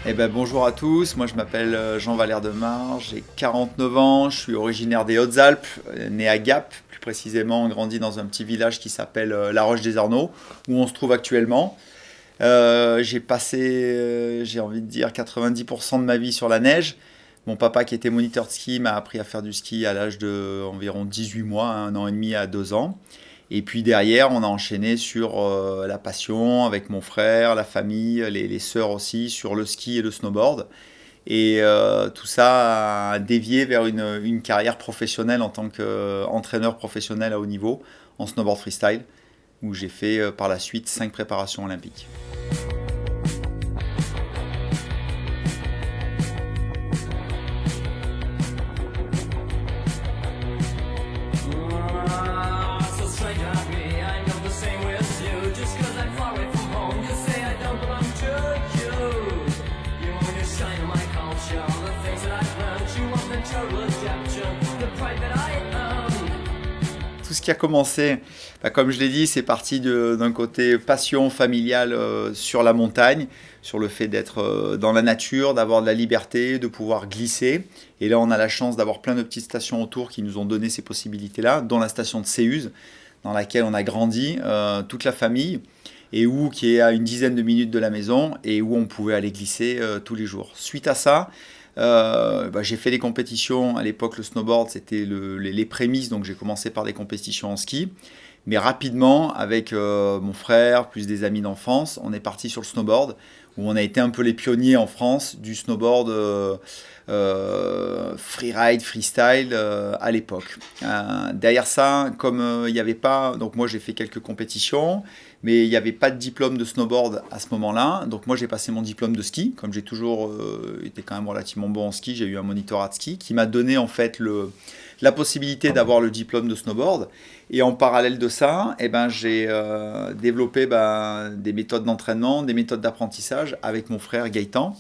Eh ben, bonjour à tous, moi je m'appelle Jean-Valère Demar, j'ai 49 ans, je suis originaire des Hautes-Alpes, né à Gap, plus précisément grandi dans un petit village qui s'appelle La Roche-des-Arnaud, où on se trouve actuellement. J'ai passé, j'ai envie de dire, 90% de ma vie sur la neige. Mon papa qui était moniteur de ski m'a appris à faire du ski à l'âge de environ 18 mois, 1 an et demi à 2 ans. Et puis derrière, on a enchaîné sur la passion avec mon frère, la famille, les sœurs aussi, sur le ski et le snowboard. Et tout ça a dévié vers une carrière professionnelle en tant qu'entraîneur professionnel à haut niveau en snowboard freestyle, où j'ai fait par la suite 5 préparations olympiques. So strange about me, I know the same with you. Just 'cause I'm far away from home, you say I don't belong to you. You want to shine on my culture, the things that I've learned. You want the total adaptation, the pride that I own. Tout ce qui a commencé, comme je l'ai dit, c'est parti d'un côté passion familiale sur la montagne, sur le fait d'être dans la nature, d'avoir de la liberté, de pouvoir glisser. Et là, on a la chance d'avoir plein de petites stations autour qui nous ont donné ces possibilités-là, dont la station de Séuz, dans laquelle on a grandi, toute la famille, et où qui est à une dizaine de minutes de la maison, et où on pouvait aller glisser tous les jours. Suite à ça, j'ai fait des compétitions. À l'époque, le snowboard, c'était les prémices, donc j'ai commencé par des compétitions en ski. Mais rapidement, avec mon frère, plus des amis d'enfance, on est parti sur le snowboard, où on a été un peu les pionniers en France du snowboard freeride, freestyle à l'époque. Derrière ça, comme il n'y avait pas... Donc moi j'ai fait quelques compétitions, mais il n'y avait pas de diplôme de snowboard à ce moment-là. Donc moi j'ai passé mon diplôme de ski, comme j'ai toujours été quand même relativement bon en ski, j'ai eu un monitorat de ski qui m'a donné en fait la possibilité d'avoir le diplôme de snowboard. Et en parallèle de ça, j'ai développé des méthodes d'entraînement, des méthodes d'apprentissage avec mon frère Gaëtan,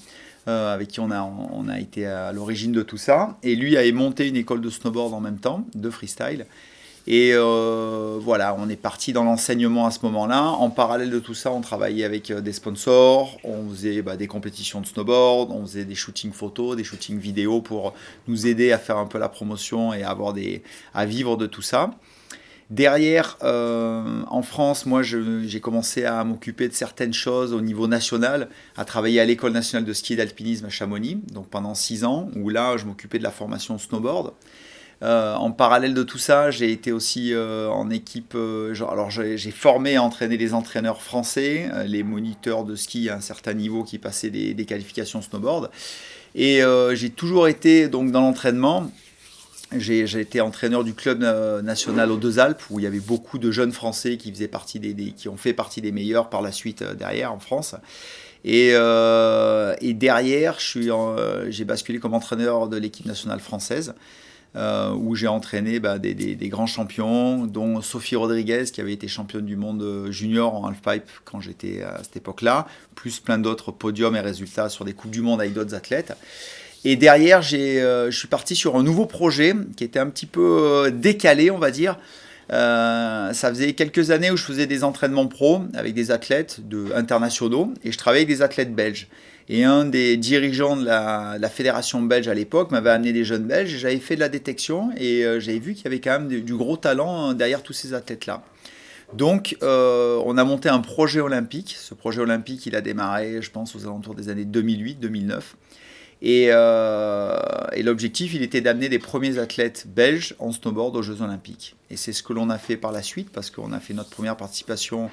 avec qui on a été à l'origine de tout ça. Et lui a monté une école de snowboard en même temps, de freestyle. Et voilà, on est parti dans l'enseignement à ce moment-là. En parallèle de tout ça, on travaillait avec des sponsors, on faisait des compétitions de snowboard, on faisait des shootings photos, des shootings vidéo pour nous aider à faire un peu la promotion et à vivre de tout ça. Derrière, en France, moi, j'ai commencé à m'occuper de certaines choses au niveau national, à travailler à l'École nationale de ski et d'alpinisme à Chamonix, donc pendant 6 ans, où là, je m'occupais de la formation snowboard. En parallèle de tout ça, j'ai été aussi en équipe. Alors, j'ai formé et entraîné les entraîneurs français, les moniteurs de ski à un certain niveau qui passaient des qualifications snowboard. Et j'ai toujours été donc dans l'entraînement. J'ai été entraîneur du club national aux Deux-Alpes où il y avait beaucoup de jeunes Français qui faisaient partie qui ont fait partie des meilleurs par la suite derrière en France. Et derrière, j'ai basculé comme entraîneur de l'équipe nationale française où j'ai entraîné des grands champions, dont Sophie Rodriguez qui avait été championne du monde junior en halfpipe quand j'étais à cette époque-là, plus plein d'autres podiums et résultats sur des coupes du monde avec d'autres athlètes. Et derrière, je suis parti sur un nouveau projet qui était un petit peu décalé, on va dire. Ça faisait quelques années où je faisais des entraînements pro avec des athlètes internationaux et je travaillais avec des athlètes belges. Et un des dirigeants de la fédération belge à l'époque m'avait amené des jeunes belges et j'avais fait de la détection et j'avais vu qu'il y avait quand même du gros talent derrière tous ces athlètes-là. Donc, on a monté un projet olympique. Ce projet olympique, il a démarré, je pense, aux alentours des années 2008-2009. Et l'objectif, il était d'amener les premiers athlètes belges en snowboard aux Jeux Olympiques. Et c'est ce que l'on a fait par la suite, parce qu'on a fait notre première participation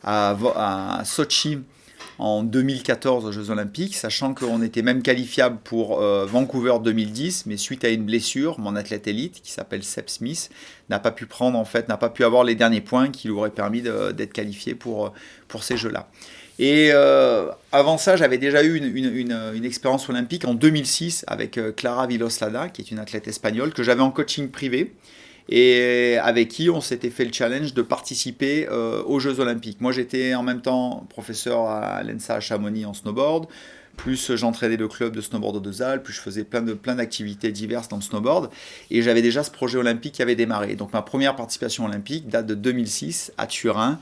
à Sochi en 2014 aux Jeux Olympiques, sachant qu'on était même qualifiable pour Vancouver 2010, mais suite à une blessure, mon athlète élite, qui s'appelle Seb Smith, n'a pas pu avoir les derniers points qui lui auraient permis d'être qualifié pour ces Jeux-là. Et avant ça, j'avais déjà eu une expérience olympique en 2006 avec Clara Villoslada, qui est une athlète espagnole, que j'avais en coaching privé et avec qui on s'était fait le challenge de participer aux Jeux Olympiques. Moi, j'étais en même temps professeur à l'ENSA à Chamonix en snowboard, plus j'entraînais le club de snowboard aux Deux-Alpes, plus je faisais plein d'activités diverses dans le snowboard, et j'avais déjà ce projet olympique qui avait démarré. Donc ma première participation olympique date de 2006 à Turin,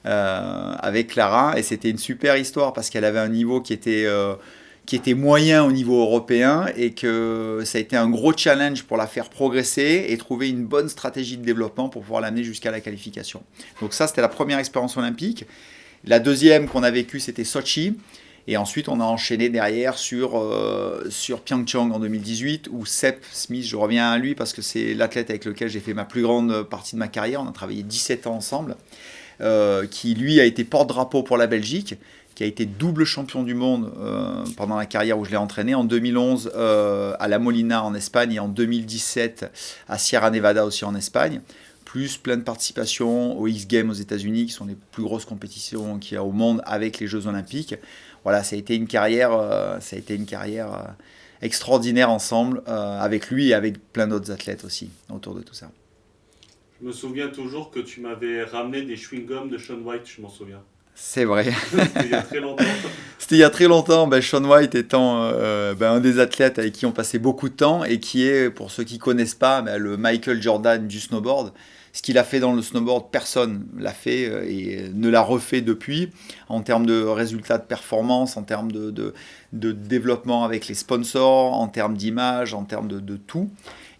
avec Clara, et c'était une super histoire parce qu'elle avait un niveau qui était qui était moyen au niveau européen et que ça a été un gros challenge pour la faire progresser et trouver une bonne stratégie de développement pour pouvoir l'amener jusqu'à la qualification. Donc ça, c'était la première expérience olympique. La deuxième qu'on a vécue, c'était Sochi. Et ensuite, on a enchaîné derrière sur Pyeongchang en 2018, où Sepp Smith, je reviens à lui parce que c'est l'athlète avec lequel j'ai fait ma plus grande partie de ma carrière. On a travaillé 17 ans ensemble, qui lui a été porte-drapeau pour la Belgique, qui a été double champion du monde pendant la carrière où je l'ai entraîné, en 2011 à La Molina en Espagne et en 2017 à Sierra Nevada aussi en Espagne, plus plein de participations aux X Games aux États-Unis, qui sont les plus grosses compétitions qu'il y a au monde avec les Jeux Olympiques. Voilà, ça a été une carrière extraordinaire ensemble, avec lui et avec plein d'autres athlètes aussi autour de tout ça. Je me souviens toujours que tu m'avais ramené des chewing-gums de Shaun White, je m'en souviens. C'est vrai. C'était il y a très longtemps. C'était il y a très longtemps, Shaun White étant un des athlètes avec qui on passait beaucoup de temps et qui est, pour ceux qui ne connaissent pas, le Michael Jordan du snowboard. Ce qu'il a fait dans le snowboard, personne l'a fait et ne l'a refait depuis, en termes de résultats de performance, en termes de développement avec les sponsors, en termes d'image, en termes de tout.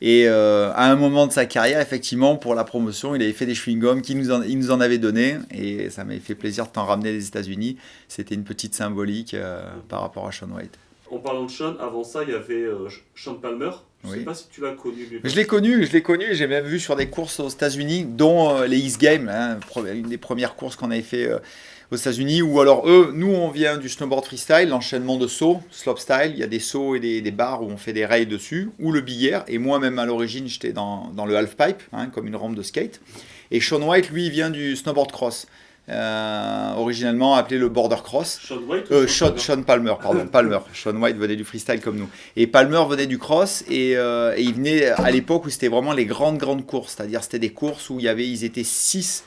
Et à un moment de sa carrière, effectivement, pour la promotion, il avait fait des chewing-gums il nous en avait donné. Et ça m'avait fait plaisir de t'en ramener des États-Unis. C'était une petite symbolique par rapport à Shaun White. En parlant de Shaun, avant ça, il y avait Shaun Palmer. Je ne Oui. sais pas si tu l'as connu. Lui. Je l'ai connu, j'ai même vu sur des courses aux États-Unis, dont les X Games, une des premières courses qu'on avait fait aux États-Unis, où alors nous on vient du snowboard freestyle, l'enchaînement de sauts, slopestyle, il y a des sauts et des barres où on fait des rails dessus, ou le big air, et moi même à l'origine j'étais dans le half pipe, comme une rampe de skate, et Shaun White lui il vient du snowboard cross. Originellement appelé le border cross. Shaun White ou Shaun Palmer, pardon, Palmer. Shaun White venait du freestyle comme nous. Et Palmer venait du cross et il venait à l'époque où c'était vraiment les grandes courses. C'est-à-dire c'était des courses où ils étaient 6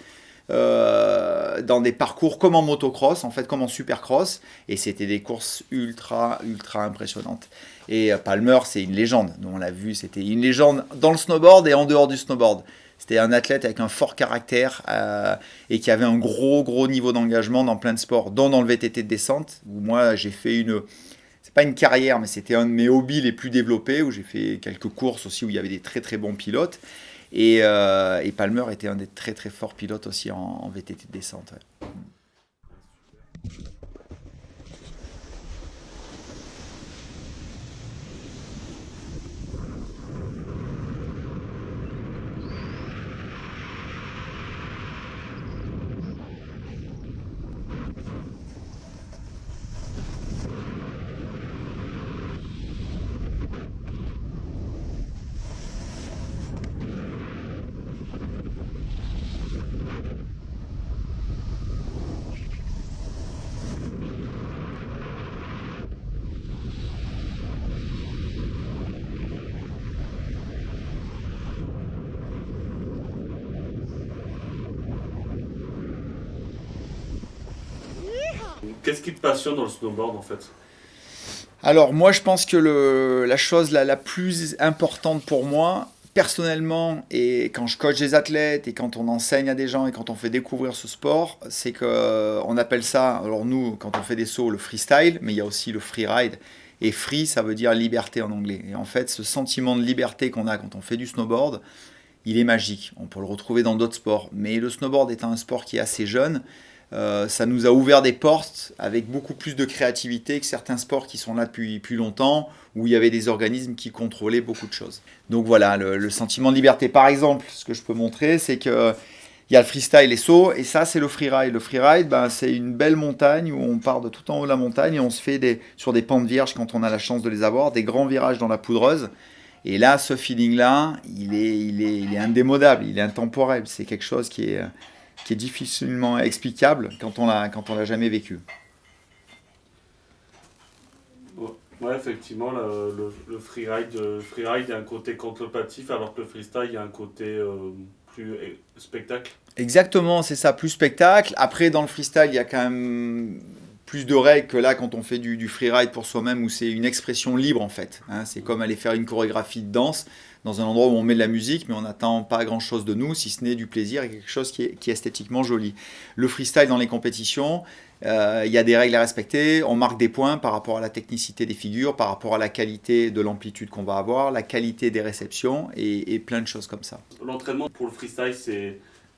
dans des parcours comme en motocross, en fait comme en supercross. Et c'était des courses ultra impressionnantes. Et Palmer, c'est une légende. Nous, on l'a vu, c'était une légende dans le snowboard et en dehors du snowboard. C'était un athlète avec un fort caractère et qui avait un gros niveau d'engagement dans plein de sports, dont dans le VTT de descente, où moi j'ai fait c'est pas une carrière, mais c'était un de mes hobbies les plus développés, où j'ai fait quelques courses aussi où il y avait des très bons pilotes. Et Palmer était un des très forts pilotes aussi en VTT de descente. Ouais. Qu'est-ce qui te passionne dans le snowboard en fait? Alors moi je pense que la chose la plus importante pour moi, personnellement, et quand je coach des athlètes, et quand on enseigne à des gens, et quand on fait découvrir ce sport, c'est qu'on appelle ça, alors nous quand on fait des sauts, le freestyle, mais il y a aussi le freeride. Et free, ça veut dire liberté en anglais. Et en fait, ce sentiment de liberté qu'on a quand on fait du snowboard, il est magique. On peut le retrouver dans d'autres sports. Mais le snowboard étant un sport qui est assez jeune, ça nous a ouvert des portes avec beaucoup plus de créativité que certains sports qui sont là depuis plus longtemps, où il y avait des organismes qui contrôlaient beaucoup de choses. Donc voilà, le sentiment de liberté. Par exemple, ce que je peux montrer, c'est que il y a le freestyle, les sauts, et ça c'est le freeride. Le freeride, c'est une belle montagne où on part de tout en haut de la montagne et on se fait sur des pentes vierges quand on a la chance de les avoir, des grands virages dans la poudreuse. Et là, ce feeling-là, il est indémodable, il est intemporel. C'est quelque chose qui est difficilement explicable quand on l'a jamais vécu. Ouais, effectivement, le freeride, il y a un côté contemplatif, alors que le freestyle, il y a un côté plus spectacle. Exactement, c'est ça, plus spectacle. Après, dans le freestyle, il y a quand même plus de règles que là quand on fait du freeride pour soi-même où c'est une expression libre en fait. Hein. C'est comme aller faire une chorégraphie de danse dans un endroit où on met de la musique mais on n'attend pas grand-chose de nous si ce n'est du plaisir et quelque chose qui est esthétiquement joli. Le freestyle dans les compétitions, il y a des règles à respecter, on marque des points par rapport à la technicité des figures, par rapport à la qualité de l'amplitude qu'on va avoir, la qualité des réceptions et plein de choses comme ça. L'entraînement pour le freestyle,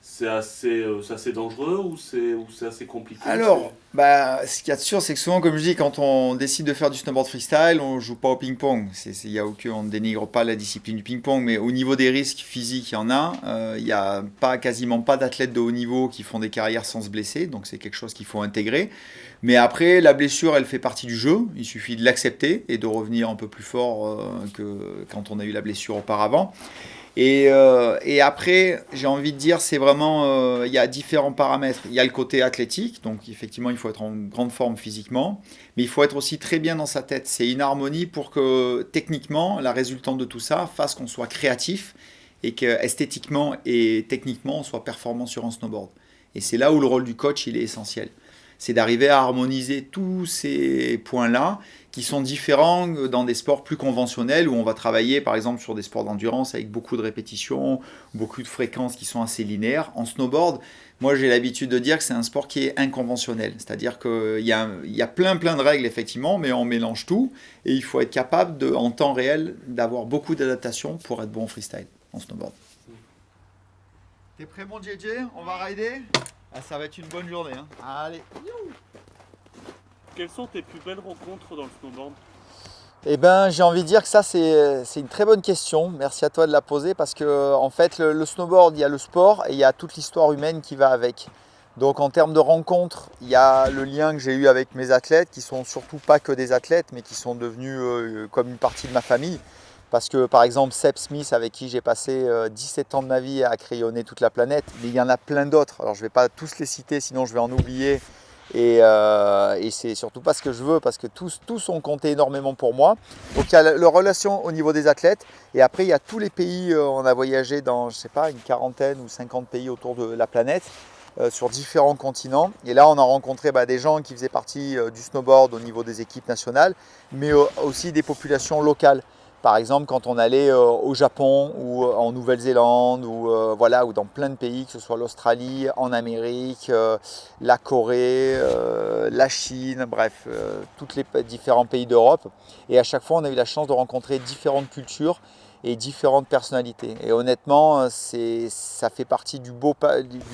c'est assez dangereux ou c'est assez compliqué? Alors, ce qu'il y a de sûr, c'est que souvent, comme je dis, quand on décide de faire du snowboard freestyle, on ne joue pas au ping-pong. On ne dénigre pas la discipline du ping-pong, mais au niveau des risques physiques, il y en a. Il n'y a quasiment pas d'athlètes de haut niveau qui font des carrières sans se blesser, donc c'est quelque chose qu'il faut intégrer. Mais après, la blessure, elle fait partie du jeu. Il suffit de l'accepter et de revenir un peu plus fort que quand on a eu la blessure auparavant. Et après, j'ai envie de dire, c'est vraiment, il y a différents paramètres. Il y a le côté athlétique, donc effectivement, il faut être en grande forme physiquement, mais il faut être aussi très bien dans sa tête. C'est une harmonie pour que techniquement, la résultante de tout ça fasse qu'on soit créatif et qu'esthétiquement et techniquement, on soit performant sur un snowboard. Et c'est là où le rôle du coach, il est essentiel. C'est d'arriver à harmoniser tous ces points-là qui sont différents dans des sports plus conventionnels où on va travailler par exemple sur des sports d'endurance avec beaucoup de répétitions, beaucoup de fréquences qui sont assez linéaires. En snowboard, moi j'ai l'habitude de dire que c'est un sport qui est inconventionnel, c'est-à-dire qu'il y a plein de règles effectivement, mais on mélange tout et il faut être capable en temps réel d'avoir beaucoup d'adaptations pour être bon en freestyle en snowboard. T'es prêt mon JJ? On va rider? Ça va être une bonne journée. Hein. Allez. Quelles sont tes plus belles rencontres dans le snowboard? Eh ben, j'ai envie de dire que ça, c'est une très bonne question. Merci à toi de la poser parce que en fait, le snowboard, il y a le sport et il y a toute l'histoire humaine qui va avec. Donc, en termes de rencontres, il y a le lien que j'ai eu avec mes athlètes qui sont surtout pas que des athlètes, mais qui sont devenus comme une partie de ma famille. Parce que par exemple Seb Smith avec qui j'ai passé 17 ans de ma vie à crayonner toute la planète, mais il y en a plein d'autres. Alors je ne vais pas tous les citer sinon je vais en oublier et c'est surtout pas ce que je veux parce que tous ont compté énormément pour moi. Donc il y a la relation au niveau des athlètes et après il y a tous les pays, on a voyagé dans je sais pas une quarantaine ou 50 pays autour de la planète. Sur différents continents et là on a rencontré des gens qui faisaient partie du snowboard au niveau des équipes nationales mais aussi des populations locales. Par exemple, quand on allait au Japon ou en Nouvelle-Zélande ou dans plein de pays, que ce soit l'Australie, en Amérique, la Corée, la Chine, bref, tous les différents pays d'Europe. Et à chaque fois, on a eu la chance de rencontrer différentes cultures et différentes personnalités. Et honnêtement, ça fait partie du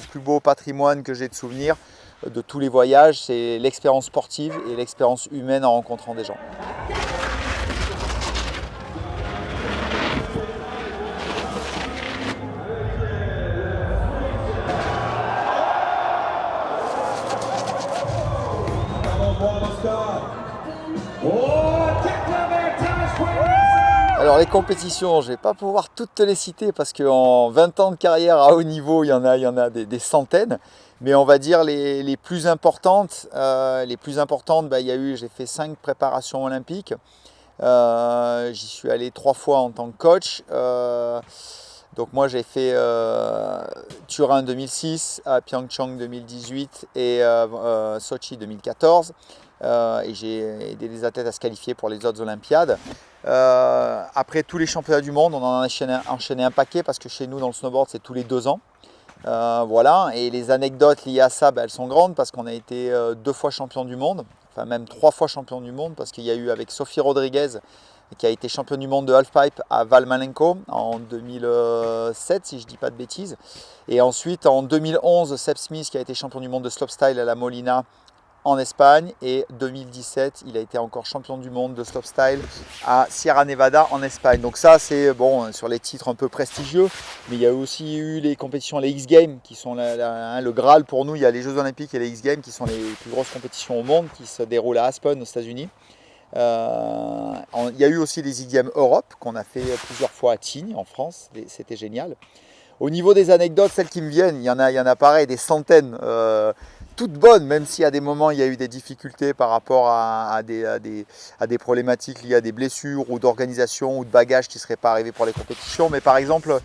plus beau patrimoine que j'ai de souvenirs de tous les voyages. C'est l'expérience sportive et l'expérience humaine en rencontrant des gens. Alors les compétitions, je ne vais pas pouvoir toutes te les citer parce qu'en 20 ans de carrière à haut niveau, il y en a des centaines. Mais on va dire les plus importantes, j'ai fait 5 préparations olympiques. J'y suis allé 3 fois en tant que coach. Donc moi j'ai fait Turin 2006, Pyeongchang 2018 et Sochi 2014. Et j'ai aidé les athlètes à se qualifier pour les autres Olympiades. Après tous les championnats du monde, on en a enchaîné un paquet parce que chez nous dans le snowboard c'est tous les 2 ans. Et les anecdotes liées à ça, elles sont grandes parce qu'on a été 2 fois champion du monde, enfin même 3 fois champion du monde parce qu'il y a eu avec Sophie Rodriguez qui a été championne du monde de halfpipe à Val-Malenko en 2007 si je ne dis pas de bêtises. Et ensuite en 2011, Seb Smith qui a été champion du monde de slopestyle à la Molina en Espagne et 2017 il a été encore champion du monde de slopestyle à Sierra Nevada en Espagne. Donc ça c'est bon sur les titres un peu prestigieux, mais il y a aussi eu les compétitions, les X Games qui sont le Graal pour nous. Il y a les Jeux Olympiques et les X Games qui sont les plus grosses compétitions au monde qui se déroulent à Aspen aux États-Unis. Il y a eu aussi les X Games Europe qu'on a fait plusieurs fois à Tignes en France, c'était génial. Au niveau des anecdotes, celles qui me viennent, il y en a pareil, des centaines, toutes bonnes, même s'il y a des moments il y a eu des difficultés par rapport à des problématiques liées à des blessures ou d'organisation ou de bagages qui ne seraient pas arrivés pour les compétitions. Mais par exemple,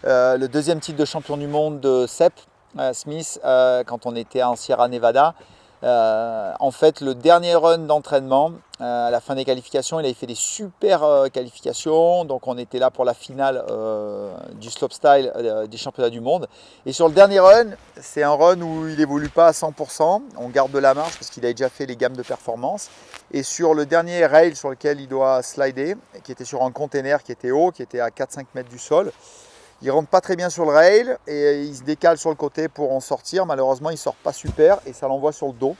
le 2e titre de champion du monde de Seb Smith, quand on était en Sierra Nevada, En fait, le dernier run d'entraînement, à la fin des qualifications, il avait fait des super qualifications. Donc, on était là pour la finale du slopestyle des championnats du monde. Et sur le dernier run, c'est un run où il évolue pas à 100%. On garde de la marge parce qu'il a déjà fait les gammes de performance. Et sur le dernier rail sur lequel il doit slider, qui était sur un container qui était haut, qui était à 4-5 mètres du sol, il rentre pas très bien sur le rail et il se décale sur le côté pour en sortir. Malheureusement, il sort pas super et ça l'envoie sur le dos.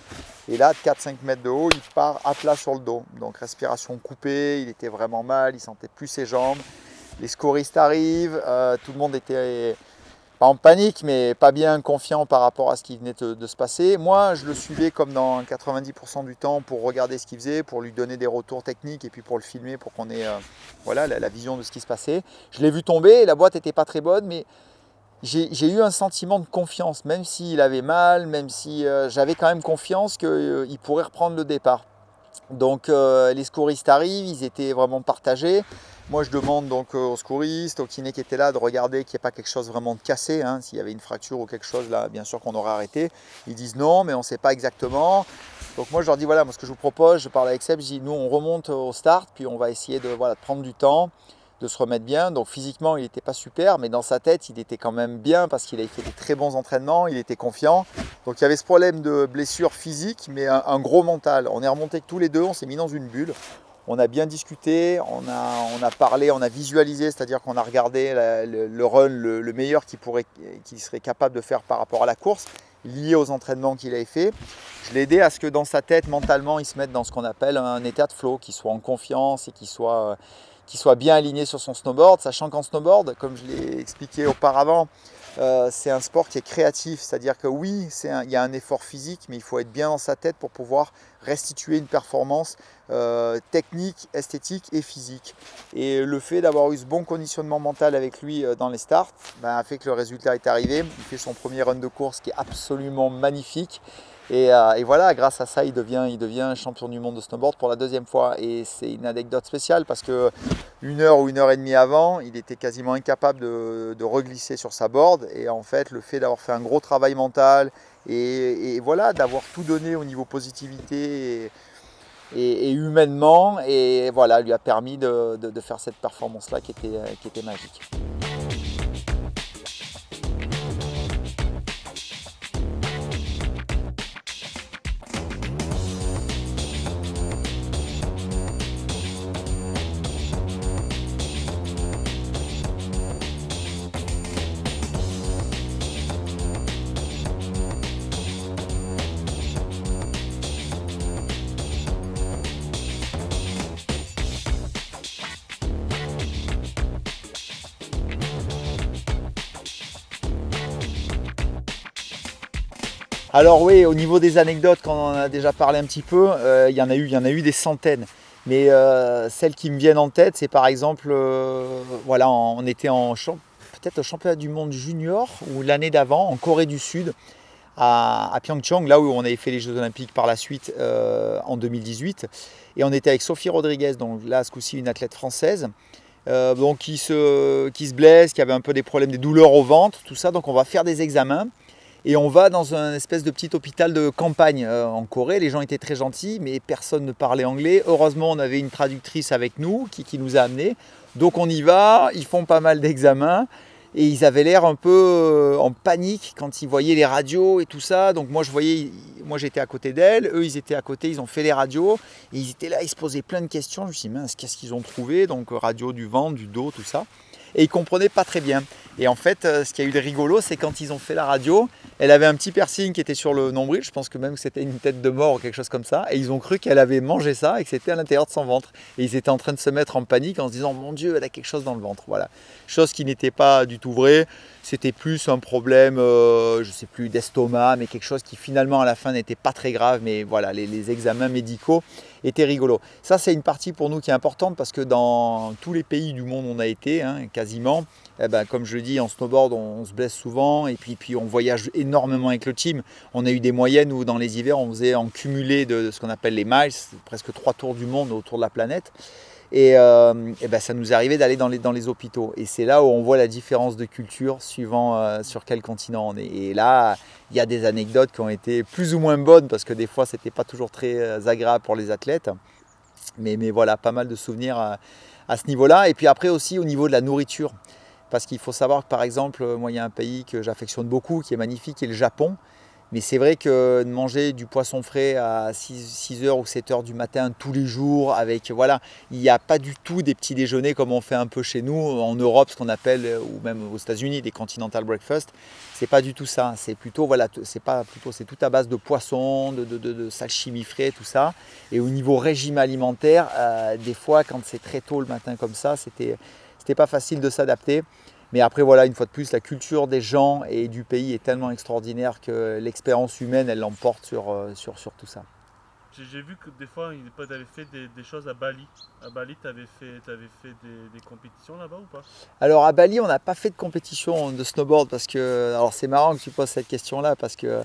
Et là, 4-5 mètres de haut, il part à plat sur le dos. Donc respiration coupée, il était vraiment mal, il sentait plus ses jambes. Les scoristes arrivent, tout le monde était pas en panique, mais pas bien confiant par rapport à ce qui venait de se passer. Moi, je le suivais comme dans 90% du temps pour regarder ce qu'il faisait, pour lui donner des retours techniques et puis pour le filmer, pour qu'on ait voilà, la vision de ce qui se passait. Je l'ai vu tomber, la boîte n'était pas très bonne, mais j'ai eu un sentiment de confiance, même s'il avait mal, même si j'avais quand même confiance qu'il pourrait reprendre le départ. Donc les secouristes arrivent, ils étaient vraiment partagés. Moi je demande donc aux secouristes, aux kinés qui étaient là de regarder qu'il n'y ait pas quelque chose vraiment de cassé. Hein. S'il y avait une fracture ou quelque chose là, bien sûr qu'on aurait arrêté. Ils disent non, mais on ne sait pas exactement. Donc moi je leur dis voilà, moi ce que je vous propose, je parle avec Seb, je dis nous on remonte au start, puis on va essayer de prendre du temps, de se remettre bien. Donc physiquement il n'était pas super, mais dans sa tête il était quand même bien parce qu'il avait fait des très bons entraînements, il était confiant. Donc il y avait ce problème de blessure physique, mais un gros mental. On est remonté que tous les deux, on s'est mis dans une bulle. On a bien discuté, on a parlé, on a visualisé, c'est-à-dire qu'on a regardé le run le meilleur qu'il serait capable de faire par rapport à la course, lié aux entraînements qu'il avait fait. Je l'ai aidé à ce que dans sa tête, mentalement, il se mette dans ce qu'on appelle un état de flow, qu'il soit en confiance et qu'il soit bien aligné sur son snowboard, sachant qu'en snowboard, comme je l'ai expliqué auparavant, c'est un sport qui est créatif, c'est-à-dire que oui, il y a un effort physique, mais il faut être bien dans sa tête pour pouvoir restituer une performance technique, esthétique et physique. Et le fait d'avoir eu ce bon conditionnement mental avec lui dans les starts a fait que le résultat est arrivé. Il fait son premier run de course qui est absolument magnifique. Et voilà, grâce à ça, il devient champion du monde de snowboard pour la deuxième fois. Et c'est une anecdote spéciale parce que 1 heure ou 1 heure et demie avant, il était quasiment incapable de reglisser sur sa board. Et en fait, le fait d'avoir fait un gros travail mental et voilà, d'avoir tout donné au niveau positivité et humainement, et voilà, lui a permis de faire cette performance-là qui était magique. Alors oui, au niveau des anecdotes, quand on en a déjà parlé un petit peu, il y en a eu des centaines. Mais celles qui me viennent en tête, c'est par exemple, voilà, on était peut-être au championnat du monde junior ou l'année d'avant, en Corée du Sud, à Pyeongchang, là où on avait fait les Jeux Olympiques par la suite en 2018. Et on était avec Sophie Rodriguez, donc là, ce coup-ci, une athlète française. Donc qui se blesse, qui avait un peu des problèmes, des douleurs au ventre, tout ça. Donc on va faire des examens. Et on va dans un espèce de petit hôpital de campagne en Corée. Les gens étaient très gentils, mais personne ne parlait anglais. Heureusement, on avait une traductrice avec nous qui nous a amenés. Donc on y va, ils font pas mal d'examens. Et ils avaient l'air un peu en panique quand ils voyaient les radios et tout ça. Donc moi j'étais à côté d'elle, eux ils étaient à côté, ils ont fait les radios. Et ils étaient là, ils se posaient plein de questions. Je me suis dit, mince, qu'est-ce qu'ils ont trouvé? Donc radio du ventre, du dos, tout ça. Et ils ne comprenaient pas très bien. Et en fait, ce qu'il y a eu de rigolo, c'est quand ils ont fait la radio, elle avait un petit piercing qui était sur le nombril. Je pense que même que c'était une tête de mort ou quelque chose comme ça. Et ils ont cru qu'elle avait mangé ça et que c'était à l'intérieur de son ventre. Et ils étaient en train de se mettre en panique en se disant, mon Dieu, elle a quelque chose dans le ventre. Voilà. Chose qui n'était pas du tout vraie. C'était plus un problème, je ne sais plus, d'estomac, mais quelque chose qui finalement à la fin n'était pas très grave. Mais voilà, les examens médicaux étaient rigolos. Ça, c'est une partie pour nous qui est importante parce que dans tous les pays du monde où on a été, hein, quasiment, comme je le dis, en snowboard, on se blesse souvent et puis on voyage énormément avec le team. On a eu des moyennes où dans les hivers, on faisait en cumulé de ce qu'on appelle les miles, presque 3 tours du monde autour de la planète. Et ben, ça nous est arrivé d'aller dans les hôpitaux. Et c'est là où on voit la différence de culture suivant sur quel continent on est. Et là, il y a des anecdotes qui ont été plus ou moins bonnes parce que des fois, c'était pas toujours très agréable pour les athlètes. Mais voilà, pas mal de souvenirs à ce niveau-là. Et puis après aussi au niveau de la nourriture. Parce qu'il faut savoir que par exemple, moi il y a un pays que j'affectionne beaucoup, qui est magnifique, qui est le Japon. Mais c'est vrai que de manger du poisson frais à 6h ou 7h du matin tous les jours, avec voilà, il n'y a pas du tout des petits déjeuners comme on fait un peu chez nous en Europe, ce qu'on appelle, ou même aux États-Unis, des continental breakfast. C'est pas du tout ça. C'est plutôt voilà, c'est tout à base de poisson, de sashimi frais, tout ça. Et au niveau régime alimentaire, des fois quand c'est très tôt le matin comme ça, c'était pas facile de s'adapter. Mais après, voilà, une fois de plus, la culture des gens et du pays est tellement extraordinaire que l'expérience humaine, elle l'emporte sur tout ça. J'ai vu que des fois, tu avais fait des choses à Bali. À Bali, tu avais fait des compétitions là-bas ou pas? Alors à Bali, on n'a pas fait de compétition de snowboard parce que, alors c'est marrant que tu poses cette question-là parce que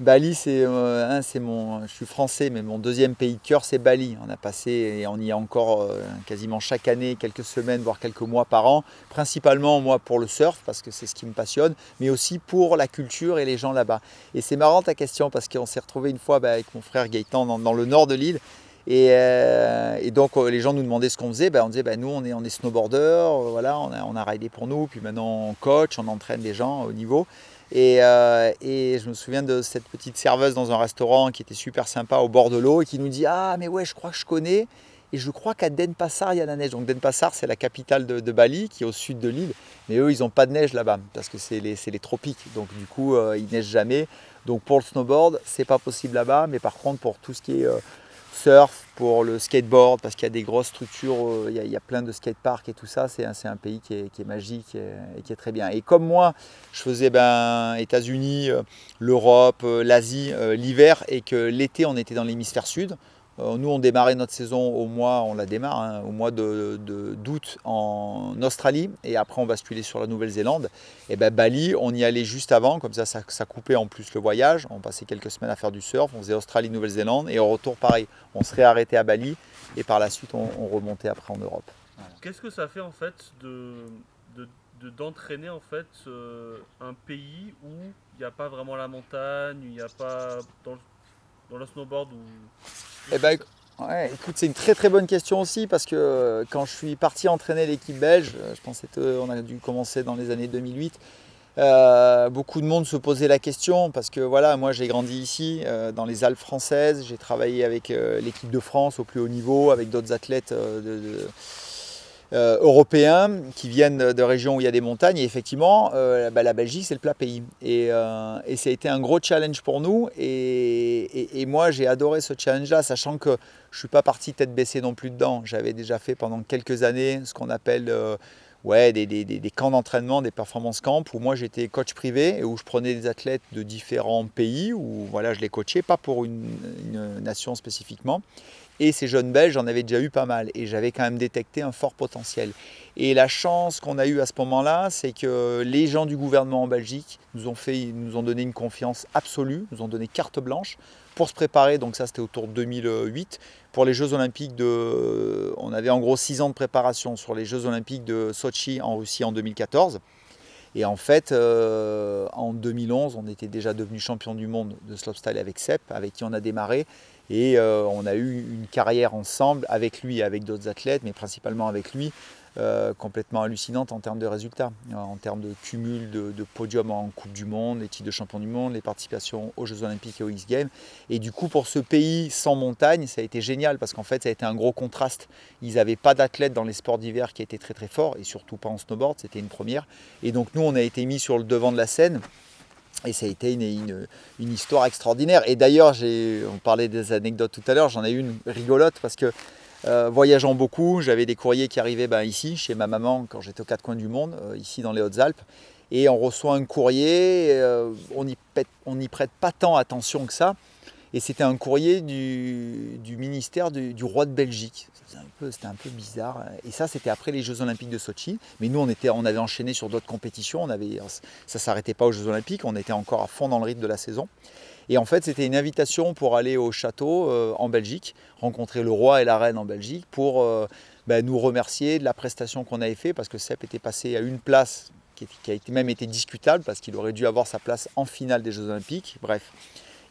Bali, je suis français, mais mon deuxième pays de cœur, c'est Bali. On a passé et on y est encore quasiment chaque année, quelques semaines, voire quelques mois par an. Principalement, moi, pour le surf, parce que c'est ce qui me passionne, mais aussi pour la culture et les gens là-bas. Et c'est marrant ta question, parce qu'on s'est retrouvé une fois avec mon frère Gaëtan dans le nord de l'île. Et donc les gens nous demandaient ce qu'on faisait. On disait, nous, on est snowboarder, voilà, on a ridé pour nous, puis maintenant on coach, on entraîne des gens au niveau. Et je me souviens de cette petite serveuse dans un restaurant qui était super sympa au bord de l'eau et qui nous dit: ah mais ouais, je crois que je connais, et je crois qu'à Denpasar il y a la neige. Donc Denpasar, c'est la capitale de Bali qui est au sud de l'île, mais eux ils n'ont pas de neige là-bas parce que c'est les tropiques, donc du coup il neige jamais. Donc pour le snowboard c'est pas possible là-bas, mais par contre pour tout ce qui est surf, pour le skateboard, parce qu'il y a des grosses structures, il y a plein de skateparks et tout ça, c'est un pays qui est magique et qui est très bien. Et comme moi, je faisais États-Unis, l'Europe, l'Asie, l'hiver, et que l'été, on était dans l'hémisphère sud. Nous, on démarrait notre saison on la démarre au mois d'août en Australie, et après on basculait sur la Nouvelle-Zélande. Et Bali, on y allait juste avant, comme ça coupait en plus le voyage. On passait quelques semaines à faire du surf, on faisait Australie, Nouvelle-Zélande, et au retour pareil, on serait arrêté à Bali, et par la suite on remontait après en Europe. Voilà. Qu'est-ce que ça fait en fait d'entraîner en fait un pays où il n'y a pas vraiment la montagne, il n'y a pas dans le snowboard ou... Ouais, écoute, c'est une très très bonne question aussi parce que quand je suis parti entraîner l'équipe belge, je pensais qu'on a dû commencer dans les années 2008. Beaucoup de monde se posait la question parce que voilà, moi j'ai grandi ici dans les Alpes françaises, j'ai travaillé avec l'équipe de France au plus haut niveau, avec d'autres athlètes européens qui viennent de régions où il y a des montagnes, et effectivement la Belgique c'est le plat pays et ça a été un gros challenge pour nous et moi j'ai adoré ce challenge là, sachant que je ne suis pas parti tête baissée non plus dedans. J'avais déjà fait pendant quelques années ce qu'on appelle des camps d'entraînement, des performance camps où moi j'étais coach privé et où je prenais des athlètes de différents pays où voilà, je les coachais, pas pour une nation spécifiquement. Et ces jeunes Belges, j'en avais déjà eu pas mal et j'avais quand même détecté un fort potentiel. Et la chance qu'on a eue à ce moment-là, c'est que les gens du gouvernement en Belgique nous ont donné une confiance absolue, nous ont donné carte blanche pour se préparer. Donc ça, c'était autour de 2008 pour les Jeux Olympiques on avait en gros 6 ans de préparation sur les Jeux Olympiques de Sochi en Russie en 2014. Et en fait, en 2011, on était déjà devenu champion du monde de slopestyle avec Sepp, avec qui on a démarré. Et on a eu une carrière ensemble avec lui, avec d'autres athlètes, mais principalement avec lui, complètement hallucinante en termes de résultats, en termes de cumul de podiums en Coupe du Monde, les titres de champion du monde, les participations aux Jeux Olympiques et aux X Games. Et du coup, pour ce pays sans montagne, ça a été génial parce qu'en fait, ça a été un gros contraste. Ils n'avaient pas d'athlètes dans les sports d'hiver qui étaient très très forts, et surtout pas en snowboard, c'était une première. Et donc nous, on a été mis sur le devant de la scène. Et ça a été une histoire extraordinaire. Et d'ailleurs, on parlait des anecdotes tout à l'heure, j'en ai une rigolote parce que voyageant beaucoup, j'avais des courriers qui arrivaient ici, chez ma maman, quand j'étais aux quatre coins du monde, ici dans les Hautes-Alpes. Et on reçoit un courrier, on n'y prête pas tant attention que ça. Et c'était un courrier du ministère du roi de Belgique. C'était un peu bizarre. Et ça, c'était après les Jeux Olympiques de Sochi. Mais nous, on avait enchaîné sur d'autres compétitions. Ça ne s'arrêtait pas aux Jeux Olympiques. On était encore à fond dans le rythme de la saison. Et en fait, c'était une invitation pour aller au château en Belgique, rencontrer le roi et la reine en Belgique pour nous remercier de la prestation qu'on avait fait parce que Sepp était passé à une place qui a même été discutable parce qu'il aurait dû avoir sa place en finale des Jeux Olympiques. Bref,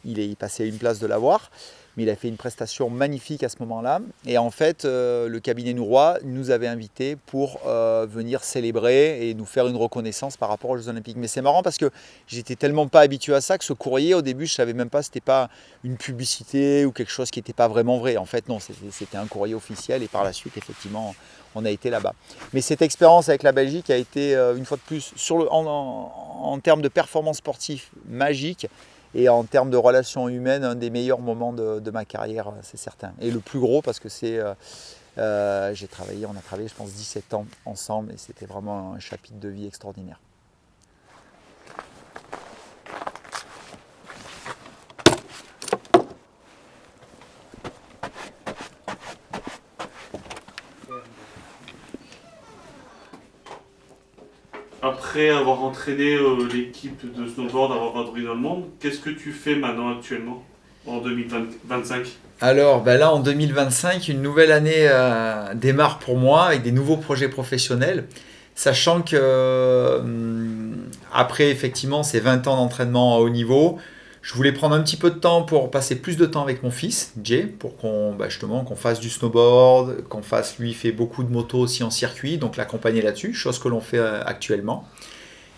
il est passé à une place de l'avoir. Mais il a fait une prestation magnifique à ce moment-là. Et en fait, le cabinet Nourois nous avait invités pour venir célébrer et nous faire une reconnaissance par rapport aux Jeux Olympiques. Mais c'est marrant parce que j'étais tellement pas habitué à ça que ce courrier, au début, je ne savais même pas si c'était pas une publicité ou quelque chose qui n'était pas vraiment vrai. En fait, non, c'était un courrier officiel et par la suite, effectivement, on a été là-bas. Mais cette expérience avec la Belgique a été, une fois de plus, en termes de performance sportive, magique. Et en termes de relations humaines, un des meilleurs moments de ma carrière, c'est certain. Et le plus gros parce que on a travaillé, je pense, 17 ans ensemble et c'était vraiment un chapitre de vie extraordinaire. Après avoir entraîné l'équipe de snowboard, avoir vadrouillé dans le monde, qu'est-ce que tu fais maintenant actuellement en 2025? Alors là en 2025, une nouvelle année démarre pour moi avec des nouveaux projets professionnels, sachant que après effectivement ces 20 ans d'entraînement à haut niveau, je voulais prendre un petit peu de temps pour passer plus de temps avec mon fils, Jay, pour qu'on fasse du snowboard, lui il fait beaucoup de moto aussi en circuit, donc l'accompagner là-dessus, chose que l'on fait actuellement.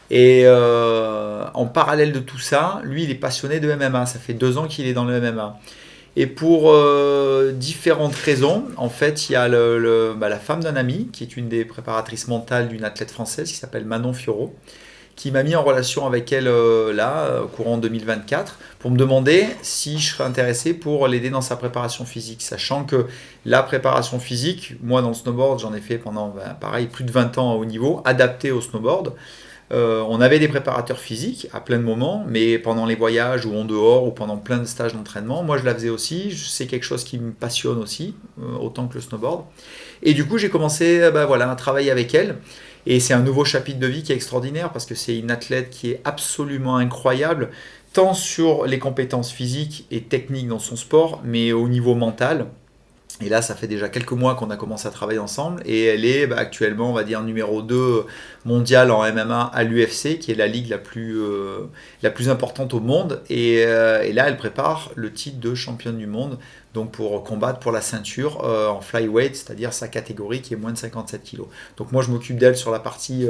Et en parallèle de tout ça, lui il est passionné de MMA, ça fait 2 ans qu'il est dans le MMA. Et pour différentes raisons, en fait, il y a la femme d'un ami, qui est une des préparatrices mentales d'une athlète française, qui s'appelle Manon Fiorot, qui m'a mis en relation avec elle au courant 2024, pour me demander si je serais intéressé pour l'aider dans sa préparation physique. Sachant que la préparation physique, moi dans le snowboard, j'en ai fait pendant pareil, plus de 20 ans à haut niveau, adapté au snowboard. On avait des préparateurs physiques à plein de moments, mais pendant les voyages ou en dehors ou pendant plein de stages d'entraînement, moi je la faisais aussi, c'est quelque chose qui me passionne aussi, autant que le snowboard. Et du coup j'ai commencé à travailler avec elle, et c'est un nouveau chapitre de vie qui est extraordinaire, parce que c'est une athlète qui est absolument incroyable, tant sur les compétences physiques et techniques dans son sport, mais au niveau mental. Et là, ça fait déjà quelques mois qu'on a commencé à travailler ensemble et elle est actuellement, on va dire, numéro 2 mondiale en MMA à l'UFC, qui est la ligue la plus importante au monde. Et là, elle prépare le titre de championne du monde, donc pour combattre pour la ceinture en flyweight, c'est-à-dire sa catégorie qui est moins de 57 kg. Donc moi, je m'occupe d'elle sur la partie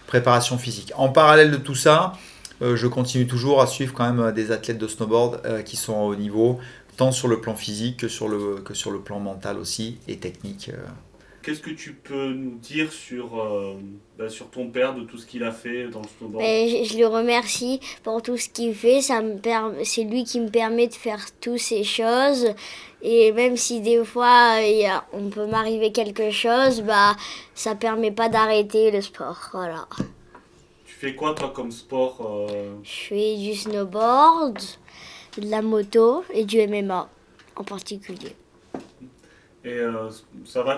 préparation physique. En parallèle de tout ça, je continue toujours à suivre quand même des athlètes de snowboard qui sont à haut niveau, tant sur le plan physique que sur le plan mental aussi et technique. Qu'est-ce que tu peux nous dire sur ton père, de tout ce qu'il a fait dans le snowboard? Je le remercie pour tout ce qu'il fait. C'est lui qui me permet de faire toutes ces choses. Et même si des fois on peut m'arriver quelque chose, ça permet pas d'arrêter le sport. Voilà. Tu fais quoi toi comme sport? Je fais du snowboard, de la moto et du MMA en particulier. Et ça va,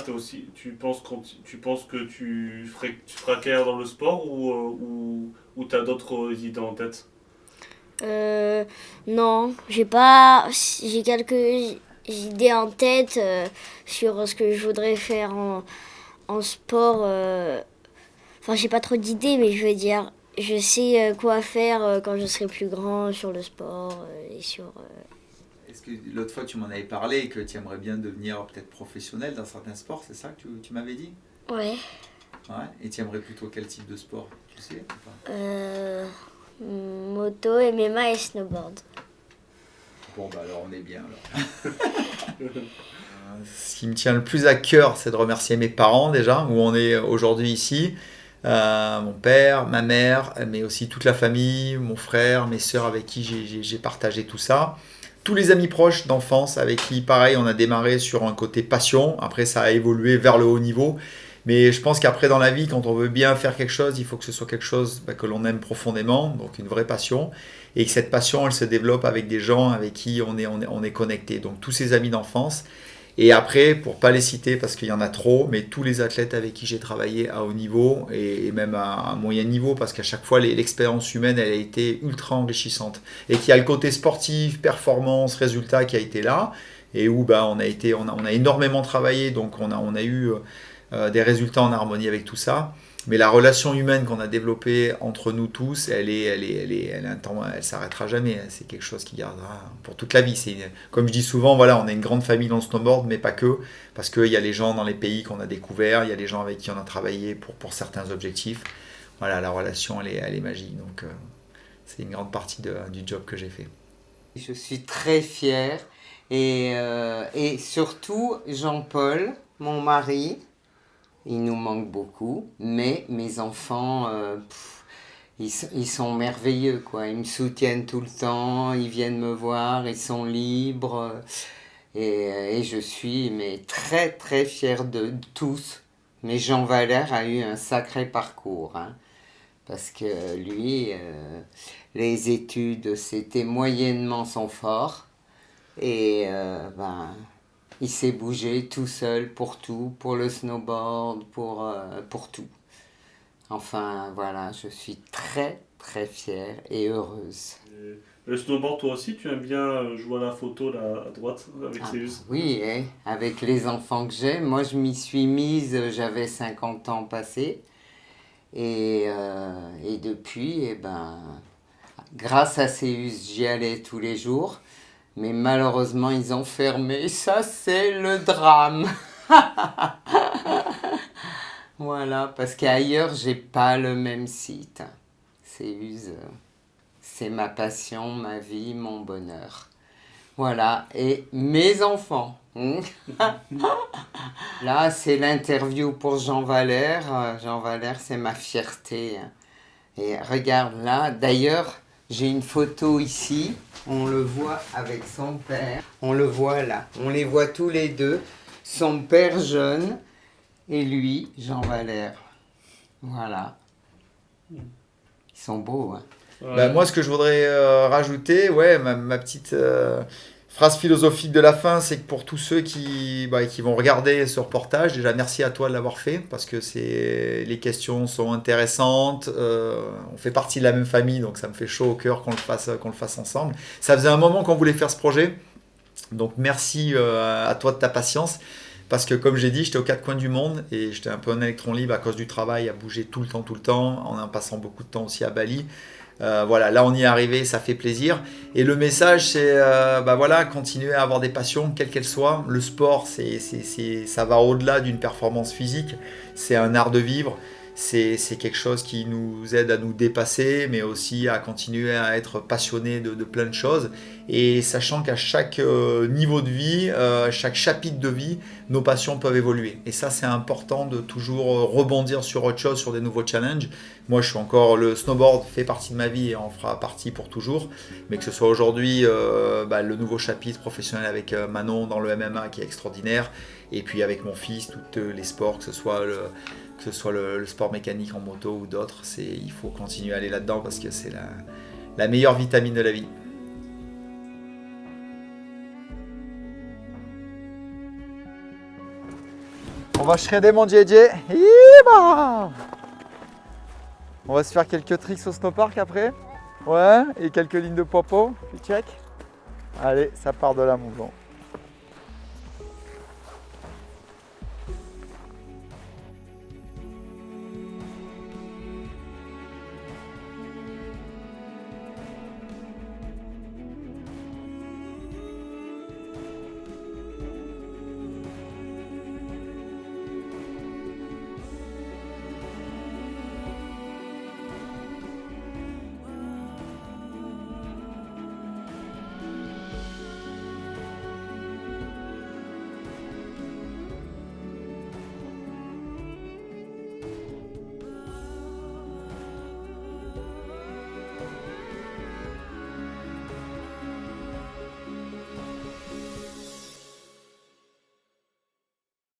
tu penses que tu feras carrière dans le sport ou tu as d'autres idées en tête? Non, j'ai quelques idées en tête sur ce que je voudrais faire en sport. Enfin, j'ai pas trop d'idées, mais je veux dire, je sais quoi faire quand je serai plus grand sur le sport et sur... Est-ce que l'autre fois tu m'en avais parlé et que tu aimerais bien devenir peut-être professionnel dans certains sports, c'est ça que tu m'avais dit? Ouais. Et tu aimerais plutôt quel type de sport, tu sais ou pas? Moto, MMA et snowboard. Bon alors on est bien alors. Ce qui me tient le plus à cœur, c'est de remercier mes parents déjà, où on est aujourd'hui ici. Mon père, ma mère, mais aussi toute la famille, mon frère, mes sœurs avec qui j'ai partagé tout ça. Tous les amis proches d'enfance avec qui, pareil, on a démarré sur un côté passion. Après, ça a évolué vers le haut niveau. Mais je pense qu'après, dans la vie, quand on veut bien faire quelque chose, il faut que ce soit quelque chose que l'on aime profondément, donc une vraie passion. Et que cette passion, elle se développe avec des gens avec qui on est connecté. Donc tous ces amis d'enfance. Et après, pour ne pas les citer parce qu'il y en a trop, mais tous les athlètes avec qui j'ai travaillé à haut niveau et même à moyen niveau, parce qu'à chaque fois, l'expérience humaine, elle a été ultra enrichissante. Et qu'il y a le côté sportif, performance, résultat qui a été là. et où on a énormément travaillé, donc on a eu des résultats en harmonie avec tout ça. Mais la relation humaine qu'on a développée entre nous tous, elle s'arrêtera jamais. C'est quelque chose qui gardera pour toute la vie. Comme je dis souvent, voilà, on est une grande famille dans le snowboard, mais pas que. Parce qu'il y a les gens dans les pays qu'on a découverts, il y a les gens avec qui on a travaillé pour certains objectifs. Voilà, la relation, elle est magique. Donc, c'est une grande partie du job que j'ai fait. Je suis très fière. Et surtout, Jean-Paul, mon mari, il nous manque beaucoup, mais mes enfants, ils sont merveilleux, quoi. Ils me soutiennent tout le temps, ils viennent me voir, ils sont libres. Et je suis très, très fière de tous. Mais Jean Valère a eu un sacré parcours, hein, parce que lui, les études, c'était moyennement son fort. Et il s'est bougé tout seul pour tout, pour le snowboard, pour tout. Enfin, voilà, je suis très, très fière et heureuse. Et le snowboard, toi aussi, tu aimes bien jouer à la photo là, à droite avec Céus? Oui, avec les enfants que j'ai. Moi, je m'y suis mise, j'avais 50 ans passés. Et depuis, grâce à Céus, j'y allais tous les jours. Mais malheureusement, ils ont fermé. Ça, c'est le drame. Voilà, parce qu'ailleurs, j'ai pas le même site. C'est ma passion, ma vie, mon bonheur. Voilà, et mes enfants. Là, c'est l'interview pour Jean Valère. Jean Valère, c'est ma fierté. Et regarde là, d'ailleurs, j'ai une photo ici. On le voit avec son père. On le voit là. On les voit tous les deux. Son père jeune et lui, Jean Valère. Voilà. Ils sont beaux, hein. Ouais. Moi, ce que je voudrais rajouter, ma petite phrase philosophique de la fin, c'est que pour tous ceux qui vont regarder ce reportage, déjà merci à toi de l'avoir fait, parce que les questions sont intéressantes, on fait partie de la même famille, donc ça me fait chaud au cœur qu'on le fasse ensemble. Ça faisait un moment qu'on voulait faire ce projet, donc merci à toi de ta patience, parce que comme j'ai dit, j'étais aux quatre coins du monde, et j'étais un peu un électron libre à cause du travail, à bouger tout le temps, en passant beaucoup de temps aussi à Bali. Voilà, là on y est arrivé, ça fait plaisir. Et le message, c'est continuer à avoir des passions, quelles qu'elles soient. Le sport, ça va au-delà d'une performance physique. C'est un art de vivre. C'est quelque chose qui nous aide à nous dépasser, mais aussi à continuer à être passionné de plein de choses. Et sachant qu'à chaque niveau de vie, chaque chapitre de vie, nos passions peuvent évoluer. Et ça, c'est important de toujours rebondir sur autre chose, sur des nouveaux challenges. Moi, le snowboard fait partie de ma vie et en fera partie pour toujours. Mais que ce soit aujourd'hui le nouveau chapitre professionnel avec Manon dans le MMA qui est extraordinaire. Et puis avec mon fils, tous les sports, que ce soit le sport mécanique en moto ou d'autres, il faut continuer à aller là-dedans parce que c'est la meilleure vitamine de la vie. On va shredder mon JJ. On va se faire quelques tricks au snowpark après. Ouais, et quelques lignes de popo. Tu check. Allez, ça part de là mon bon.